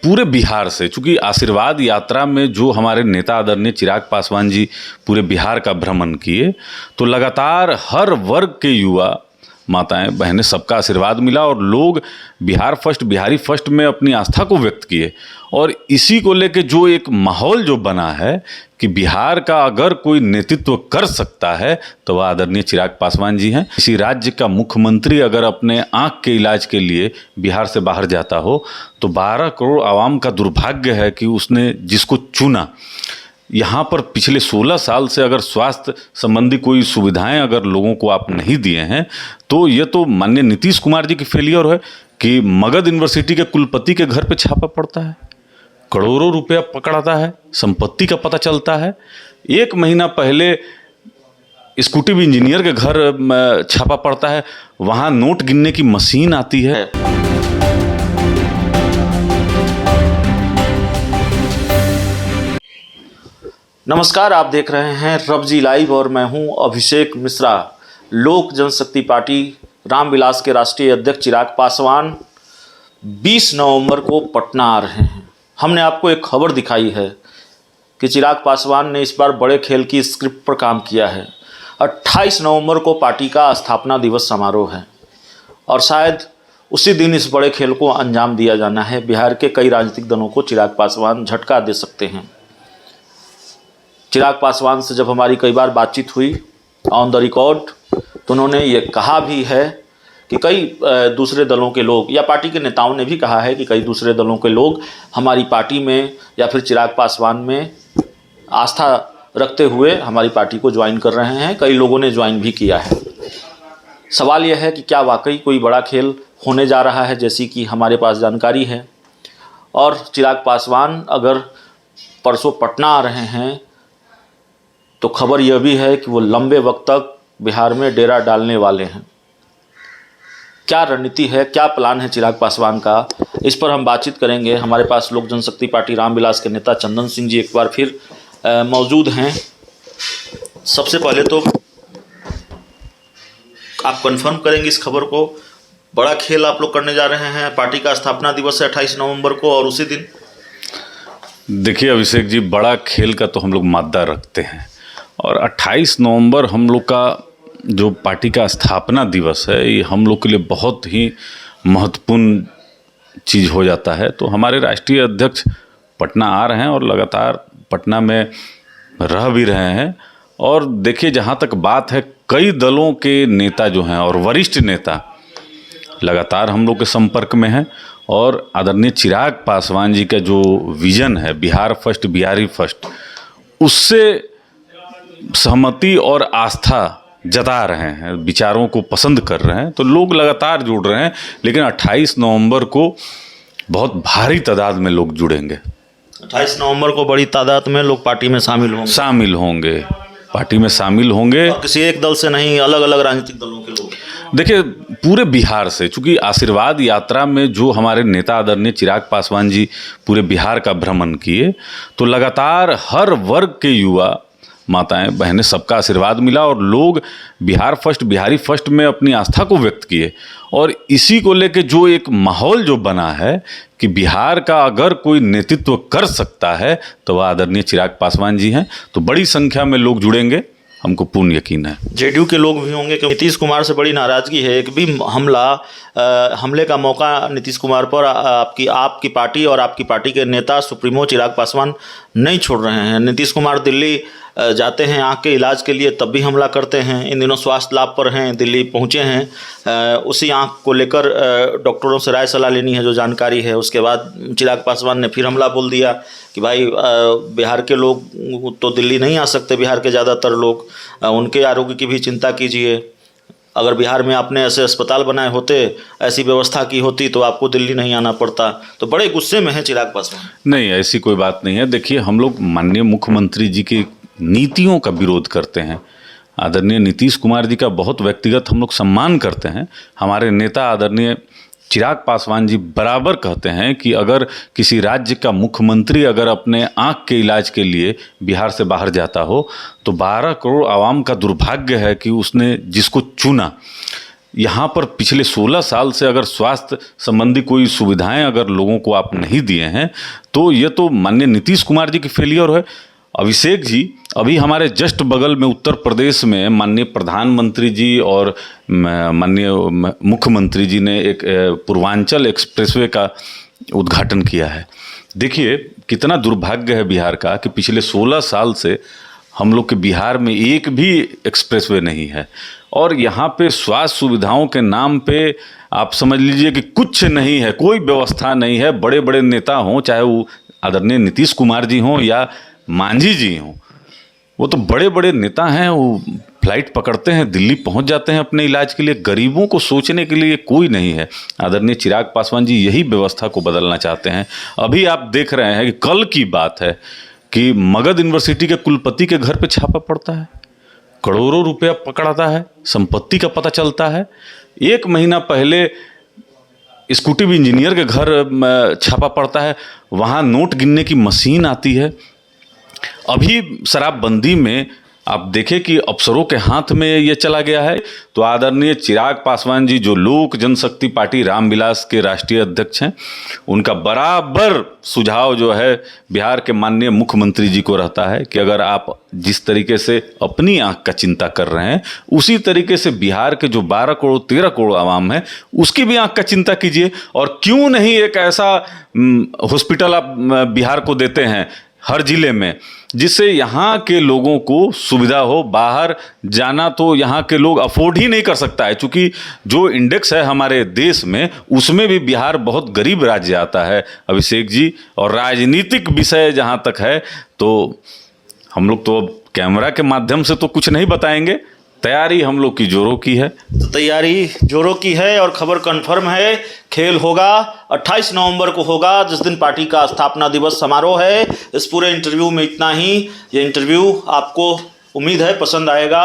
पूरे बिहार से, चूंकि आशीर्वाद यात्रा में जो हमारे नेता आदरणीय चिराग पासवान जी पूरे बिहार का भ्रमण किए, तो लगातार हर वर्ग के युवा, माताएं, बहनें, सबका आशीर्वाद मिला और लोग बिहार फर्स्ट, बिहारी फर्स्ट में अपनी आस्था को व्यक्त किए। और इसी को लेके जो एक माहौल जो बना है कि बिहार का अगर कोई नेतृत्व कर सकता है तो वह आदरणीय चिराग पासवान जी हैं। किसी राज्य का मुख्यमंत्री अगर अपने आँख के इलाज के लिए बिहार से बाहर जाता हो तो 12 करोड़ आवाम का दुर्भाग्य है कि उसने जिसको चुना। यहाँ पर पिछले 16 साल से अगर स्वास्थ्य संबंधी कोई सुविधाएं अगर लोगों को आप नहीं दिए हैं तो ये तो माननीय नीतीश कुमार जी की फेलियर है कि मगध यूनिवर्सिटी के कुलपति के घर पे छापा पड़ता है, करोड़ों रुपया पकड़ाता है, संपत्ति का पता चलता है। 1 महीना पहले स्कूटी इंजीनियर के घर छापा पड़ता है, वहाँ नोट गिनने की मशीन आती है। नमस्कार, आप देख रहे हैं रबजी लाइव और मैं हूं अभिषेक मिश्रा। लोक जनशक्ति पार्टी रामविलास के राष्ट्रीय अध्यक्ष चिराग पासवान 20 नवंबर को पटना आ रहे हैं। हमने आपको एक खबर दिखाई है कि चिराग पासवान ने इस बार बड़े खेल की स्क्रिप्ट पर काम किया है। 28 नवंबर को पार्टी का स्थापना दिवस समारोह है और शायद उसी दिन इस बड़े खेल को अंजाम दिया जाना है। बिहार के कई राजनीतिक दलों को चिराग पासवान झटका दे सकते हैं। चिराग पासवान से जब हमारी कई बार बातचीत हुई ऑन द रिकॉर्ड, तो उन्होंने ये कहा भी है कि कई दूसरे दलों के लोग या पार्टी के नेताओं ने भी कहा है कि कई दूसरे दलों के लोग हमारी पार्टी में या फिर चिराग पासवान में आस्था रखते हुए हमारी पार्टी को ज्वाइन कर रहे हैं। कई लोगों ने ज्वाइन भी किया है। सवाल यह है कि क्या वाकई कोई बड़ा खेल होने जा रहा है, जैसी कि हमारे पास जानकारी है। और चिराग पासवान अगर परसों पटना आ रहे हैं तो खबर यह भी है कि वो लंबे वक्त तक बिहार में डेरा डालने वाले हैं। क्या रणनीति है, क्या प्लान है चिराग पासवान का, इस पर हम बातचीत करेंगे। हमारे पास लोक जनशक्ति पार्टी रामविलास के नेता चंदन सिंह जी एक बार फिर मौजूद हैं। सबसे पहले तो आप कंफर्म करेंगे इस खबर को, बड़ा खेल आप लोग करने जा रहे हैं। पार्टी का स्थापना दिवस है 28 नवंबर को और उसी दिन। देखिए अभिषेक जी, बड़ा खेल का तो हम लोग मादा रखते हैं और 28 नवंबर हम लोग का जो पार्टी का स्थापना दिवस है, ये हम लोग के लिए बहुत ही महत्वपूर्ण चीज़ हो जाता है। तो हमारे राष्ट्रीय अध्यक्ष पटना आ रहे हैं और लगातार पटना में रह भी रहे हैं। और देखिए, जहाँ तक बात है, कई दलों के नेता जो हैं और वरिष्ठ नेता लगातार हम लोग के संपर्क में हैं और आदरणीय चिराग पासवान जी का जो विज़न है बिहार फर्स्ट, बिहारी फर्स्ट, उससे सहमति और आस्था जता रहे हैं, विचारों को पसंद कर रहे हैं। तो लोग लगातार जुड़ रहे हैं, लेकिन 28 नवंबर को बहुत भारी तादाद में लोग जुड़ेंगे। 28 नवंबर को बड़ी तादाद में लोग पार्टी में शामिल होंगे। पार्टी में शामिल होंगे। और किसी एक दल से नहीं, अलग अलग राजनीतिक दलों के लोग। देखिए, पूरे बिहार से, चूंकि आशीर्वाद यात्रा में जो हमारे नेता आदरणीय चिराग पासवान जी पूरे बिहार का भ्रमण किए, तो लगातार हर वर्ग के युवा, माताएं, बहनें, सबका आशीर्वाद मिला और लोग बिहार फर्स्ट, बिहारी फर्स्ट में अपनी आस्था को व्यक्त किए। और इसी को लेके जो एक माहौल जो बना है कि बिहार का अगर कोई नेतृत्व कर सकता है तो वह आदरणीय चिराग पासवान जी हैं। तो बड़ी संख्या में लोग जुड़ेंगे, हमको पूर्ण यकीन है। जेडीयू के लोग भी होंगे क्योंकि नीतीश कुमार से बड़ी नाराजगी है। एक भी हमले का मौका नीतीश कुमार पर आपकी पार्टी और आपकी पार्टी के नेता सुप्रीमो चिराग पासवान नहीं छोड़ रहे हैं। नीतीश कुमार दिल्ली जाते हैं आँख के इलाज के लिए, तब भी हमला करते हैं। इन दिनों स्वास्थ्य लाभ पर हैं, दिल्ली पहुँचे हैं, उसी आँख को लेकर डॉक्टरों से राय सलाह लेनी है, जो जानकारी है। उसके बाद चिराग पासवान ने फिर हमला बोल दिया कि भाई बिहार के लोग तो दिल्ली नहीं आ सकते, बिहार के ज़्यादातर लोग, उनके आरोग्य की भी चिंता कीजिए। अगर बिहार में आपने ऐसे अस्पताल बनाए होते, ऐसी व्यवस्था की होती, तो आपको दिल्ली नहीं आना पड़ता। तो बड़े गुस्से में है चिराग पासवान। नहीं, ऐसी कोई बात नहीं है। देखिए, हम लोग माननीय मुख्यमंत्री जी की नीतियों का विरोध करते हैं। आदरणीय नीतीश कुमार जी का बहुत व्यक्तिगत हम लोग सम्मान करते हैं। हमारे नेता आदरणीय चिराग पासवान जी बराबर कहते हैं कि अगर किसी राज्य का मुख्यमंत्री अगर अपने आँख के इलाज के लिए बिहार से बाहर जाता हो तो 12 करोड़ आवाम का दुर्भाग्य है कि उसने जिसको चुना। यहाँ पर पिछले 16 साल से अगर स्वास्थ्य संबंधी कोई सुविधाएं अगर लोगों को आप नहीं दिए हैं तो ये तो माननीय नीतीश कुमार जी की फेलियर है। अभिषेक जी, अभी हमारे जस्ट बगल में उत्तर प्रदेश में माननीय प्रधानमंत्री जी और माननीय मुख्यमंत्री जी ने एक पूर्वांचल एक्सप्रेसवे का उद्घाटन किया है। देखिए कितना दुर्भाग्य है बिहार का कि पिछले 16 साल से हम लोग के बिहार में एक भी एक्सप्रेसवे नहीं है और यहाँ पे स्वास्थ्य सुविधाओं के नाम पे आप समझ लीजिए कि कुछ नहीं है, कोई व्यवस्था नहीं है। बड़े बड़े नेता हों, चाहे वो आदरणीय नीतीश कुमार जी हों या मांझी जी हों, वो तो बड़े बड़े नेता हैं, वो फ्लाइट पकड़ते हैं, दिल्ली पहुंच जाते हैं अपने इलाज के लिए। गरीबों को सोचने के लिए कोई नहीं है। आदरणीय चिराग पासवान जी यही व्यवस्था को बदलना चाहते हैं। अभी आप देख रहे हैं कि कल की बात है कि मगध यूनिवर्सिटी के कुलपति के घर पे छापा पड़ता है, करोड़ों रुपया पकड़ाता है, संपत्ति का पता चलता है। 1 महीना पहले स्कूटी इंजीनियर के घर छापा पड़ता है, वहाँ नोट गिनने की मशीन आती है। अभी शराबबंदी में आप देखें कि अफसरों के हाथ में ये चला गया है। तो आदरणीय चिराग पासवान जी जो लोक जनशक्ति पार्टी रामविलास के राष्ट्रीय अध्यक्ष हैं, उनका बराबर सुझाव जो है बिहार के माननीय मुख्यमंत्री जी को रहता है कि अगर आप जिस तरीके से अपनी आंख का चिंता कर रहे हैं उसी तरीके से बिहार के जो 12 करोड़ 13 करोड़ आवाम है उसकी भी आंख का चिंता कीजिए। और क्यों नहीं एक ऐसा हॉस्पिटल आप बिहार को देते हैं हर जिले में, जिससे यहाँ के लोगों को सुविधा हो। बाहर जाना तो यहाँ के लोग अफोर्ड ही नहीं कर सकता है, क्योंकि जो इंडेक्स है हमारे देश में उसमें भी बिहार बहुत गरीब राज्य आता है अभिषेक जी। और राजनीतिक विषय जहाँ तक है तो हम लोग तो अब कैमरा के माध्यम से तो कुछ नहीं बताएंगे, तैयारी हम लोग की जोरों की है। तो तैयारी जोरों की है और खबर कंफर्म है, खेल होगा 28 नवंबर को होगा, जिस दिन पार्टी का स्थापना दिवस समारोह है। इस पूरे इंटरव्यू में इतना ही। ये इंटरव्यू आपको उम्मीद है पसंद आएगा।